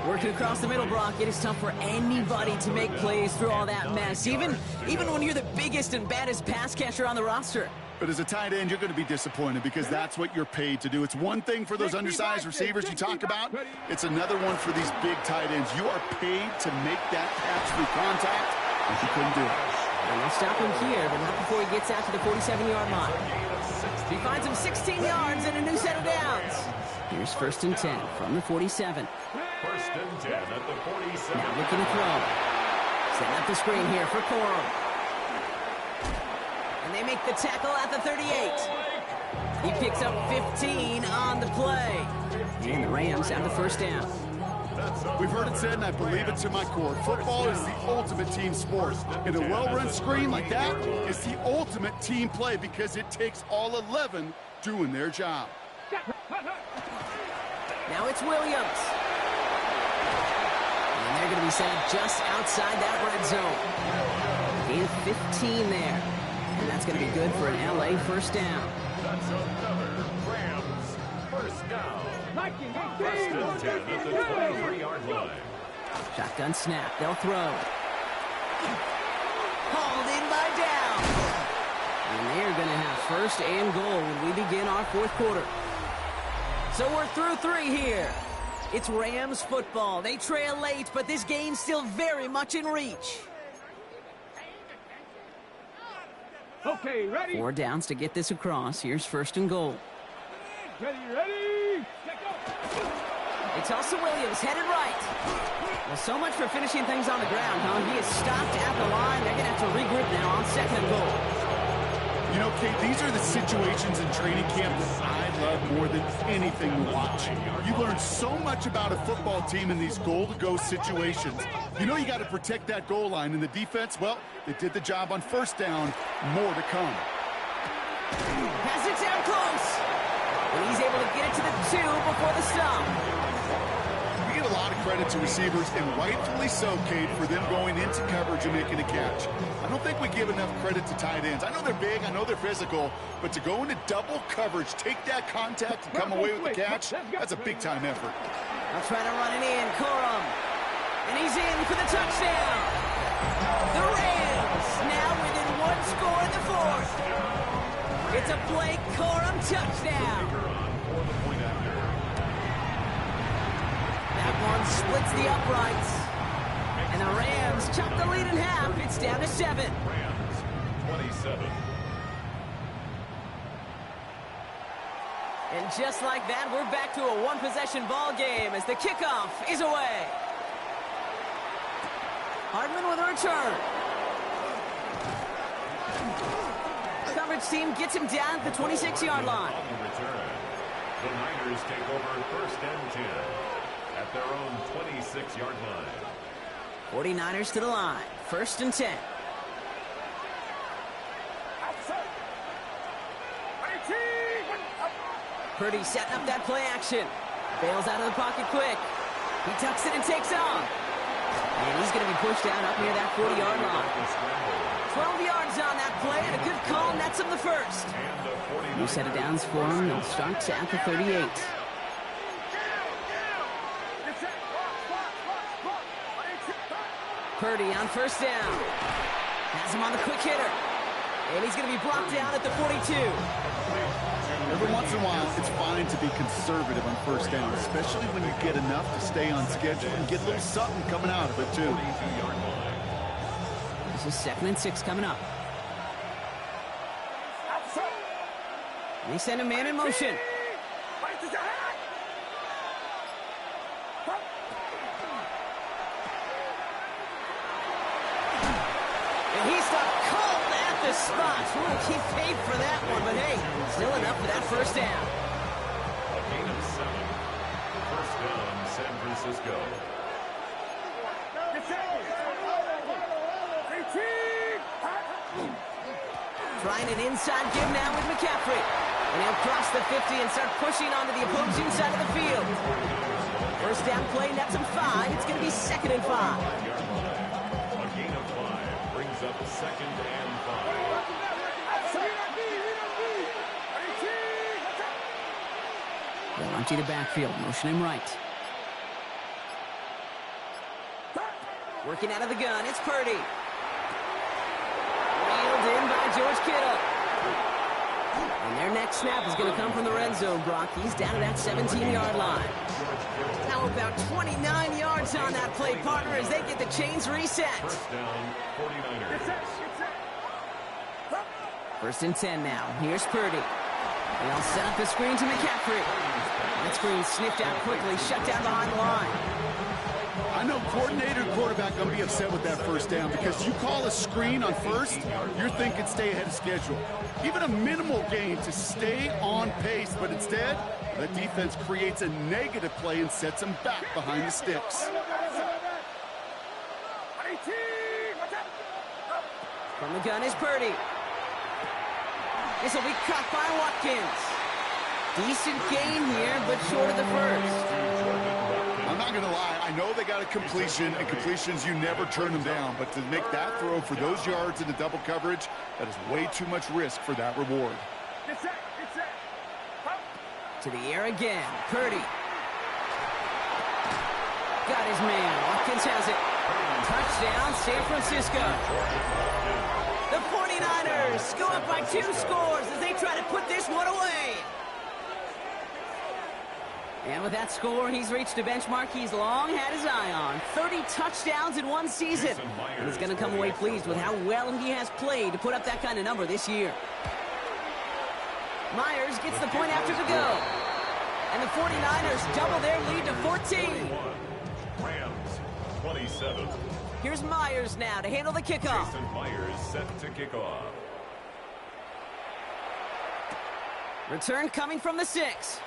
Working across the middle, Brock, it is tough for anybody to make plays through all that mess, even when you're the biggest and baddest pass catcher on the roster. But as a tight end, you're going to be disappointed because that's what you're paid to do. It's one thing for those undersized receivers you talk about. It's another one for these big tight ends. You are paid to make that catch through contact, and you couldn't do it. And they'll stop him here, but not before he gets out to the 47-yard line. He finds him 16 yards and a new set of downs. Here's 1st and 10 from the 47. 1st and 10 at the 47. Now looking to throw. Setting up the screen here for Corum. And they make the tackle at the 38. He picks up 15 on the play. And the Rams have the 1st down. We've heard it said, and I believe it to my core, football is the ultimate team sport. And a well-run screen like that is the ultimate team play because it takes all 11 doing their job. Now it's Williams. And they're going to be set up just outside that red zone. Gain of 15 there. And that's going to be good for an LA first down. That's another Rams first down. Mikey, First and 10 at the 23-yard line. Shotgun snap. They'll throw. Hauled in by Down. And they're going to have first and goal when we begin our fourth quarter. So we're through 3 here. It's Rams football. They trail late, but this game's still very much in reach. Okay, ready? 4 downs to get this across. Here's first and goal. Ready, ready? Let go. It's Tulsa Williams headed right. Well, so much for finishing things on the ground, huh? He is stopped at the line. They're going to have to regroup now on second and goal. You know, Kate, these are the situations in training camp that I love more than anything to watch. You learn so much about a football team in these goal-to-go situations. You know you got to protect that goal line, and the defense, well, they did the job on first down. More to come. Has it down close. And he's able to get it to the 2 before the stop. We give a lot of credit to receivers, and rightfully so, Kate, for them going into coverage and making a catch. I don't think we give enough credit to tight ends. I know they're big, I know they're physical, but to go into double coverage, take that contact, and come away with the catch, that's a big-time effort. I'll try to run it in. Corum. And he's in for the touchdown. The Rams now within 1 score in the fourth. It's a Blake Corum touchdown. That one splits the uprights. And the Rams chop the lead in half. It's down to 7. Rams 27. And just like that, we're back to a one-possession ball game as the kickoff is away. Hardman with a return. Coverage team gets him down at the 26-yard line. On the return, the Niners take over first and 10 at their own 26-yard line. 49ers to the line. First and 10. Purdy setting up that play action. Bails out of the pocket quick. He tucks it and takes off. And he's going to be pushed down up near that 40-yard line. 12 yards on that play, and a good call nets him the first. New set of downs for him. They'll start at the 38. Purdy on first down. Has him on the quick hitter. And he's going to be brought down at the 42. Every once in a while, it's fine to be conservative on first down, especially when you get enough to stay on schedule and get a little something coming out of it, too. This is 2nd and 6 coming up. They send a man in motion. And he stopped cold at the spot. He paid for that one, but hey, still enough for that first down. A gain of 7. First down, San Francisco. Trying an inside give now with McCaffrey. And he'll cross the 50 and start pushing onto the opposing side of the field. First down play, nets him 5. It's going to be 2nd and 5. A gain of 5 brings up 2nd and 5. They'll empty the backfield, motion him right. Working out of the gun, it's Purdy. Reeled in by George Kittle. And their next snap is going to come from the red zone, Brock. He's down at that 17-yard line. Now about 29 yards on that play, partner, as they get the chains reset. First down, 49ers. First and 10 now. Here's Purdy. And they'll set up the screen to McCaffrey. That screen sniffed out quickly, shut down behind the line. I know coordinator and quarterback going to be upset with that first down because you call a screen on first, you're thinking stay ahead of schedule. Even a minimal gain to stay on pace, but instead, the defense creates a negative play and sets them back behind the sticks. From the gun is Purdy. This will be caught by Watkins. Decent gain here, but short of the first. I'm not going to lie. I know they got a completion, and completions, you never turn them down. But to make that throw for those yards in the double coverage, that is way too much risk for that reward. Get set. Get set. Up. To the air again. Purdy. Got his man. Watkins has it. Touchdown, San Francisco. The 49ers go up by 2 scores as they try to put this one away. And with that score, he's reached a benchmark he's long had his eye on. 30 touchdowns in one season. And he's going to come away pleased with how well he has played to put up that kind of number this year. Myers gets the point after the go. And the 49ers double their lead to 14. Rams 27. Here's Myers now to handle the kickoff. Jason Myers set to kick off. Return coming from the 6.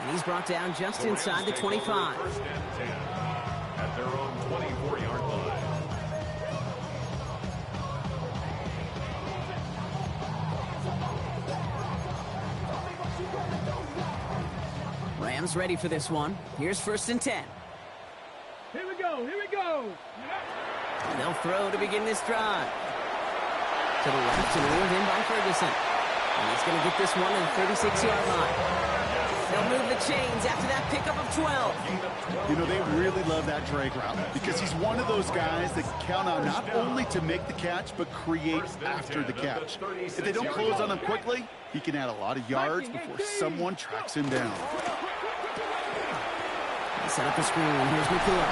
And he's brought down just inside the 25. First and 10 at their own 24-yard line. Rams ready for this one. Here's 1st and 10. Here we go. Here we go. And they'll throw to begin this drive. To the left and wheeled in by Ferguson. And he's going to get this one at the 36-yard line. They'll move the chains after that pickup of 12. You know, they really love that drag route because he's one of those guys that can count on not only to make the catch, but create after the catch. If they don't close on him quickly, he can add a lot of yards before someone tracks him down. They set up the screen. Here's McCoy.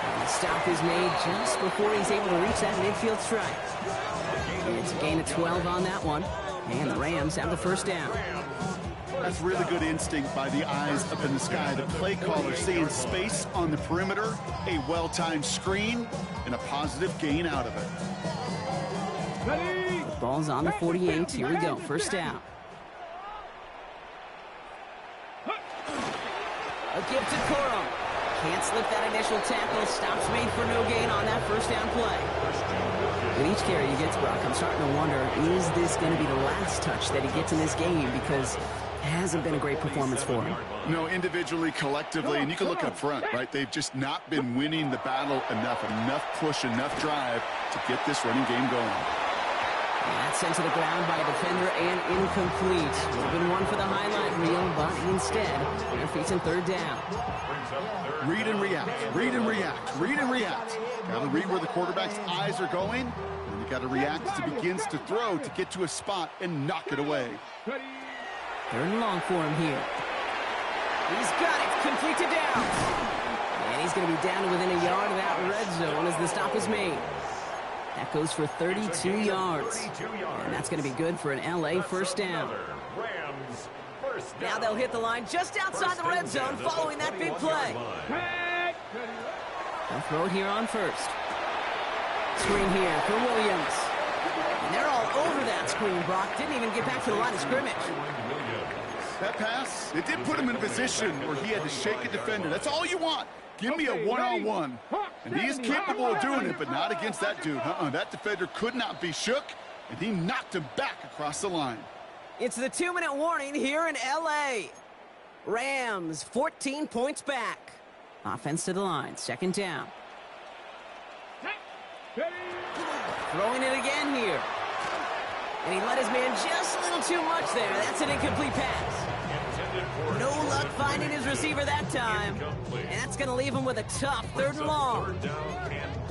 And the stop is made just before he's able to reach that midfield strike. It's a gain of 12 on that one. And the Rams have the 1st down. That's really good instinct by the eyes up in the sky. The play caller seeing space on the perimeter, a well-timed screen, and a positive gain out of it. Ready. Ball's on the 48. Here we go. 1st down. A give to Corum. Can't slip that initial tackle. Stops made for no gain on that 1st down play. With each carry he gets, Brock, I'm starting to wonder, is this going to be the last touch that he gets in this game? Because it hasn't been a great performance for him. No, individually, collectively, and you can look up front, right? They've just not been winning the battle enough push, enough drive to get this running game going. And that's sent to the ground by a defender and incomplete. Would have been one for the highlight reel, but instead, they're facing 3rd down. Read and react, read and react, read and react. Got to read where the quarterback's eyes are going, and you got to react as he begins to throw to get to a spot and knock it away. 3rd and long for him here. He's got it, complete to Downs. And he's going to be down to within a yard of that red zone as the stop is made. That goes for 32 yards. And that's going to be good for an LA 1st down. Now they'll hit the line just outside the red zone following that big play. They'll throw it here on 1st. Screen here for Williams. And they're all over that screen, Brock. Didn't even get back to the line of scrimmage. That pass, it did put him in a position where he had to shake a defender. That's all you want. Give me a one-on-one. And he is capable of doing it, but not against that dude. That defender could not be shook, and he knocked him back across the line. It's the 2-minute warning here in L.A. Rams 14 points back. Offense to the line. 2nd down. Throwing it again here. And he let his man just a little too much there. That's an incomplete pass. No luck finding his receiver that time. And that's going to leave him with a tough 3rd and long.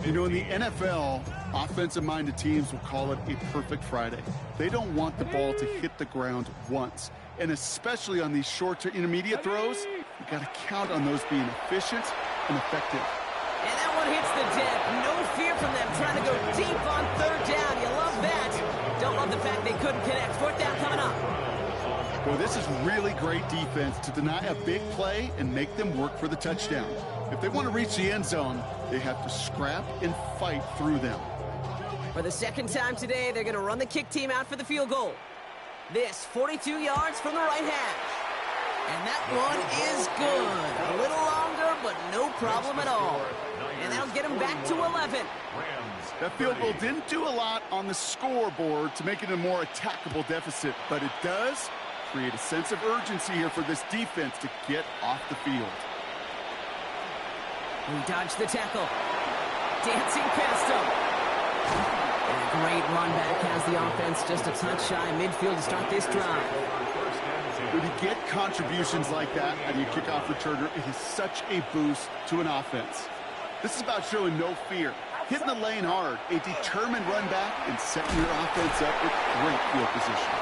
You know, in the NFL, offensive-minded teams will call it a perfect Friday. They don't want the ball to hit the ground once. And especially on these short to intermediate throws, you got to count on those being efficient and effective. And that one hits the deck. No fear from them trying to go deep on 3rd down. You love that. Don't love the fact they couldn't connect. 4th down coming up. Well, this is really great defense to deny a big play and make them work for the touchdown. If they want to reach the end zone, they have to scrap and fight through them. For the 2nd time today, they're going to run the kick team out for the field goal. This 42 yards from the right hash. And that one is good. A little longer, but no problem at all. And that'll get him back to 11. That field goal didn't do a lot on the scoreboard to make it a more attackable deficit, but it does Create a sense of urgency here for this defense to get off the field. He dodged the tackle. Dancing past him. And a great run back has the offense just a touch shy of midfield to start this drive. When you get contributions like that out of your kickoff returner, it is such a boost to an offense. This is about showing no fear, hitting the lane hard, a determined run back, and setting your offense up with great field position.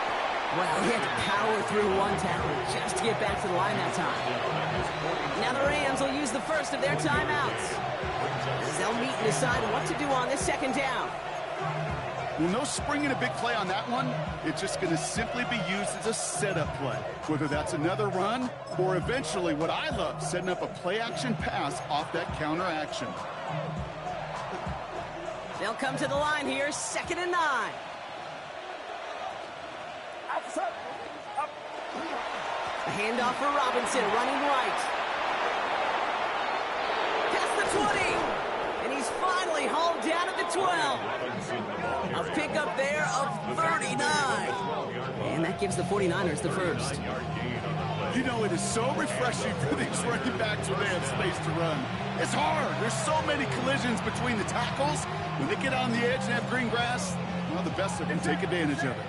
Well, he had to power through one tackle just to get back to the line that time. Now the Rams will use the first of their timeouts, as they'll meet and decide what to do on this second down. Well, no springing a big play on that one. It's just going to simply be used as a setup play, whether that's another run or eventually what I love, setting up a play-action pass off that counter action. They'll come to the line here, 2nd and 9. A handoff for Robinson, running right. Past the 20. And he's finally hauled down at the 12. A pickup there of 39. And that gives the 49ers the first. You know, it is so refreshing for these running backs when they have space to run. It's hard. There's so many collisions between the tackles. When they get on the edge and have green grass, well, the best of them take advantage of it.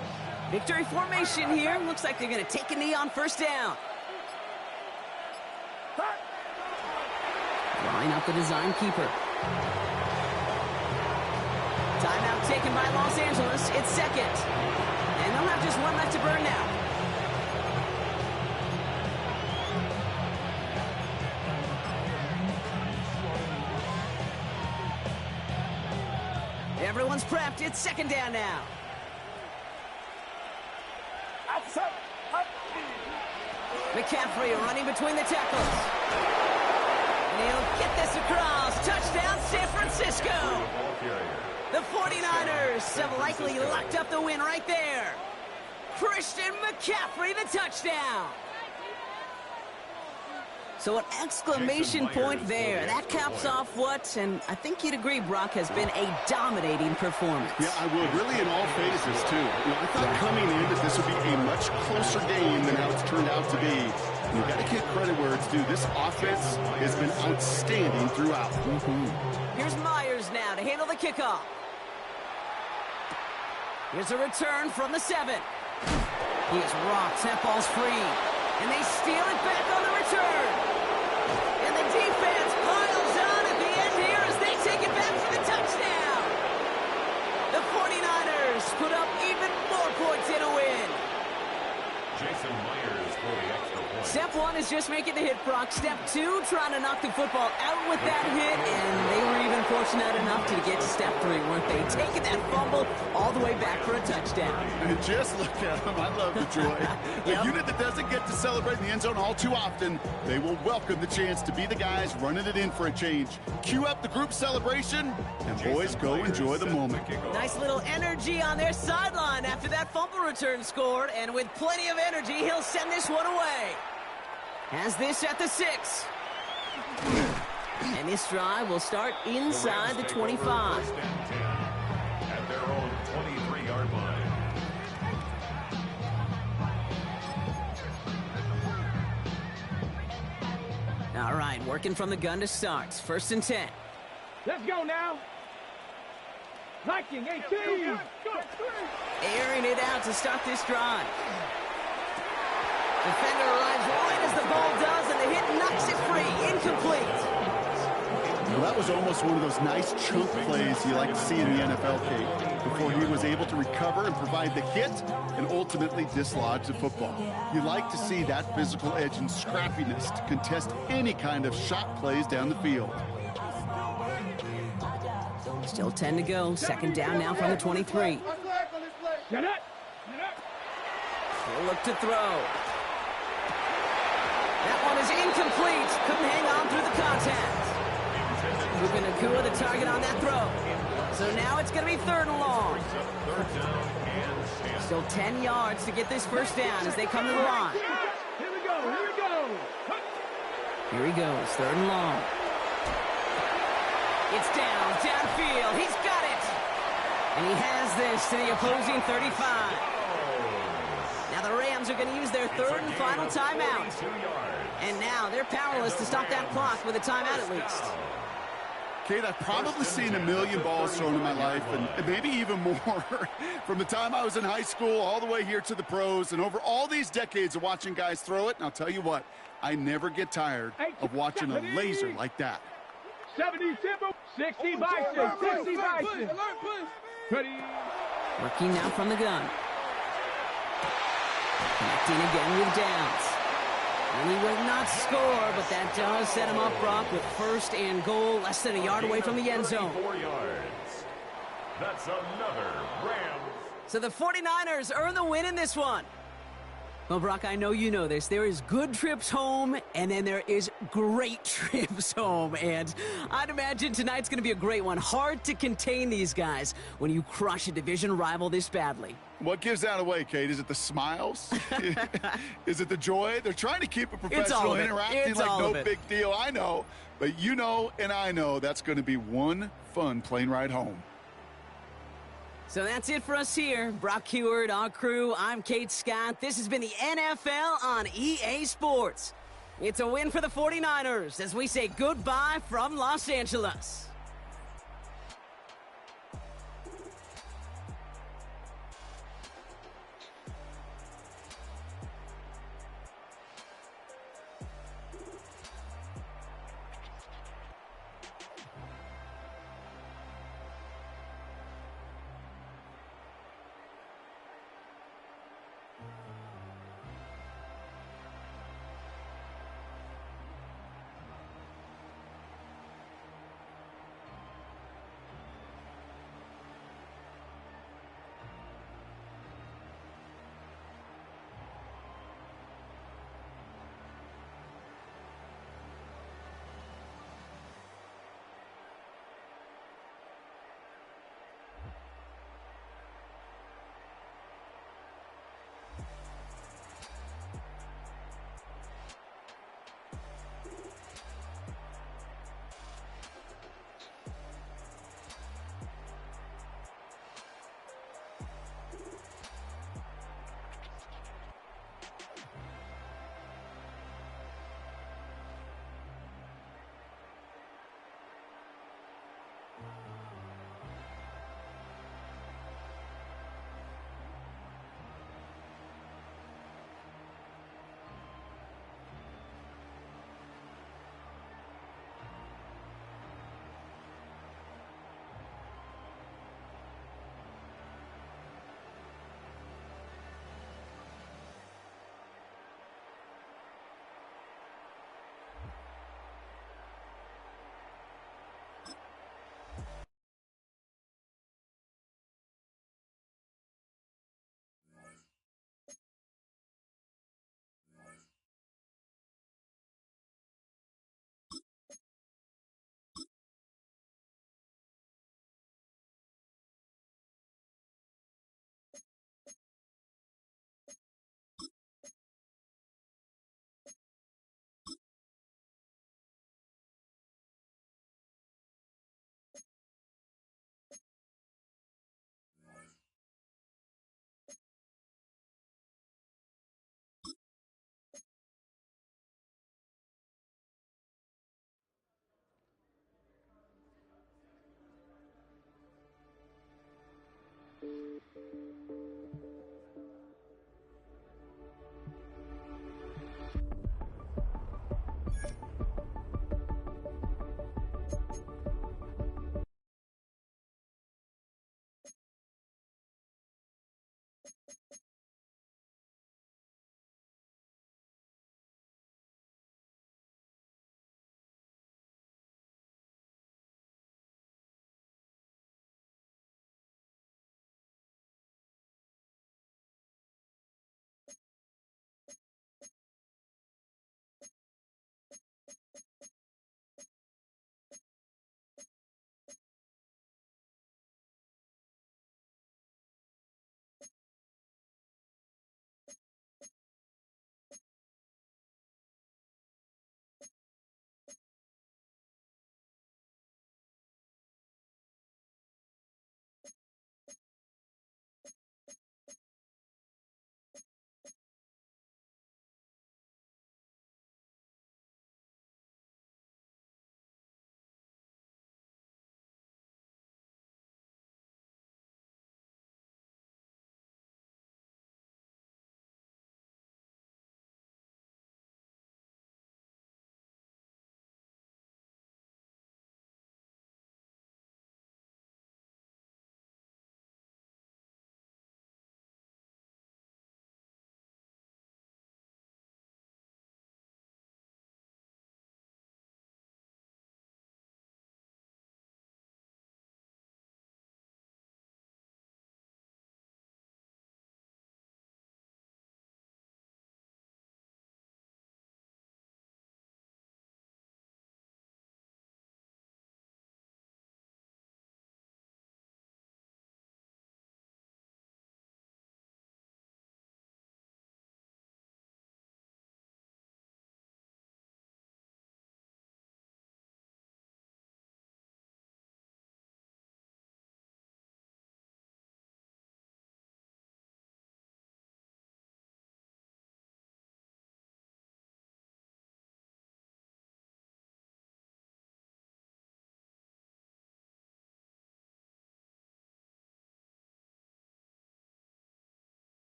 Victory formation here. Looks like they're going to take a knee on first down. Line up the design keeper. Timeout taken by Los Angeles. It's 2nd. And they'll have just one left to burn now. Everyone's prepped. It's 2nd down now. McCaffrey running between the tackles. And he'll get this across. Touchdown, San Francisco. The 49ers have likely locked up the win right there. Christian McCaffrey, the touchdown. So an exclamation point there. That caps off what, and I think you'd agree, Brock, has been a dominating performance. Yeah, I will. Really in all phases, too. You know, I thought coming in that this would be a much closer game than how it's turned out to be. And you've got to give credit where it's due. This offense has been outstanding throughout. Here's Myers now to handle the kickoff. Here's a return from the 7. He is rocked. That ball's free. And they steal it back on the return. And the defense piles on at the end here as they take it back for the touchdown. The 49ers put up even more points in a win. Jason Myers for the extra point. Step 1 is just making the hit, Brock. Step 2, trying to knock the football out with that hit. And they were even fortunate enough to get to step 3, weren't they? Taking that fumble all the way back for a touchdown. And just look at them. I love the joy. The unit that doesn't get to celebrate in the end zone all too often, they will welcome the chance to be the guys running it in for a change. Cue up the group celebration, and boys, go enjoy the moment. Nice little energy on their sideline after that fumble return scored. And with plenty of energy, he'll send this one away. Has this at the 6. And this drive will start inside the 25. At their own 23-yard line. All right, working from the gun to start. 1st and 10. Let's go now. Viking 18. Airing it out to start this drive. Defender arrives right as the ball does, and the hit knocks it free. Incomplete. Well, that was almost one of those nice chunk plays you like to see in the NFL, Kate, before he was able to recover and provide the hit and ultimately dislodge the football. You like to see that physical edge and scrappiness to contest any kind of shot plays down the field. Still 10 to go. 2nd down now from the 23. Get it. He'll look to throw. That one is incomplete. Couldn't hang on through the contact. Ruben Nacua, the target on that throw. So now it's going to be 3rd and long. Still 10 yards to get this first down as they come to the line. Here we go. Here he goes. 3rd and long. It's downfield. He's got it. And he has this to the opposing 35. Now the Rams are going to use their third and final timeout. And now they're powerless to stop that clock with a timeout at least. Kate, I've probably seen a million balls thrown in my life, and maybe even more, from the time I was in high school all the way here to the pros, and over all these decades of watching guys throw it. And I'll tell you what, I never get tired of watching a laser like that. 70 simple, 60 bison, 60 bison. Ready. Working now from the gun. Connecting again with Downs. And he will not score, but that does set him up, Brock, with first and goal, less than a yard away from the end zone. 34 yards. That's another Rams. So the 49ers earn the win in this one. Well, Brock, I know you know this. There is good trips home, and then there is great trips home. And I'd imagine tonight's going to be a great one. Hard to contain these guys when you crush a division rival this badly. What gives that away, Kate? Is it the smiles? Is it the joy? They're trying to keep it professional, interacting like no big deal. I know, but you know and I know that's going to be one fun plane ride home. So that's it for us here. Brock Huard, our crew, I'm Kate Scott. This has been the NFL on EA Sports. It's a win for the 49ers as we say goodbye from Los Angeles.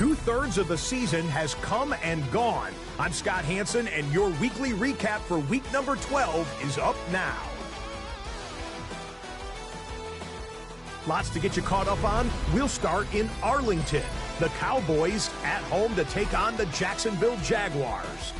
2/3 of the season has come and gone. I'm Scott Hanson, and your weekly recap for week number 12 is up now. Lots to get you caught up on. We'll start in Arlington. The Cowboys at home to take on the Jacksonville Jaguars.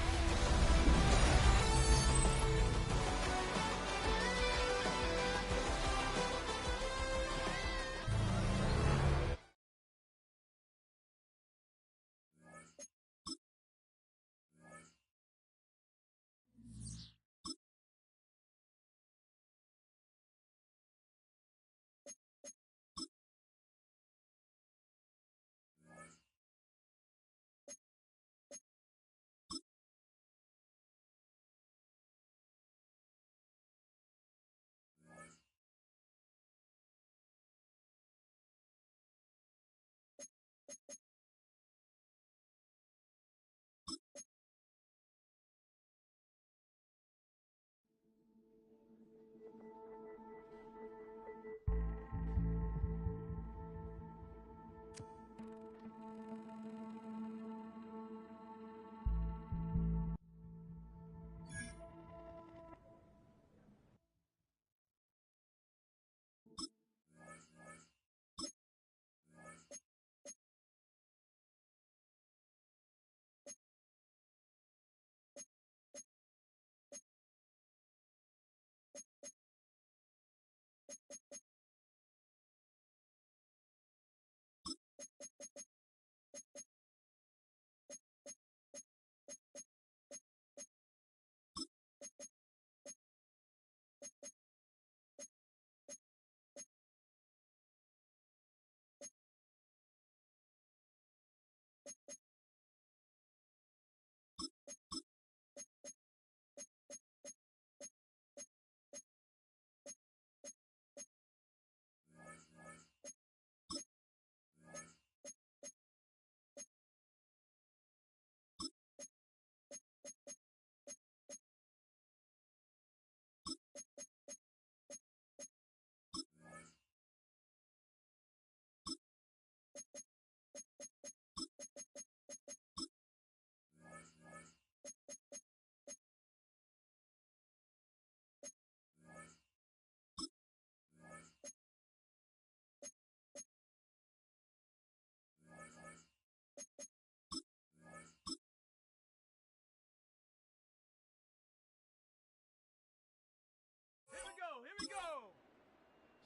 Here we go.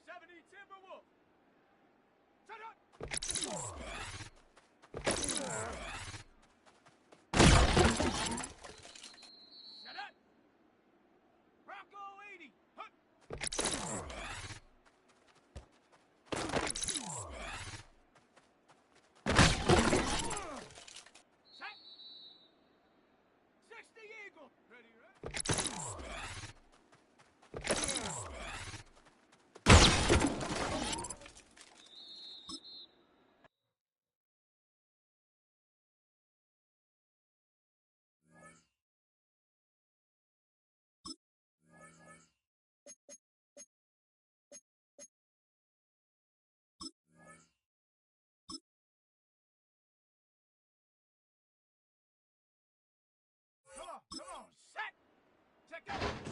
70 Timberwolves. Shut up. Shut up. Rocco 80. Hup. Set. 60 Eagle. Ready, right? Come on, set. Check out.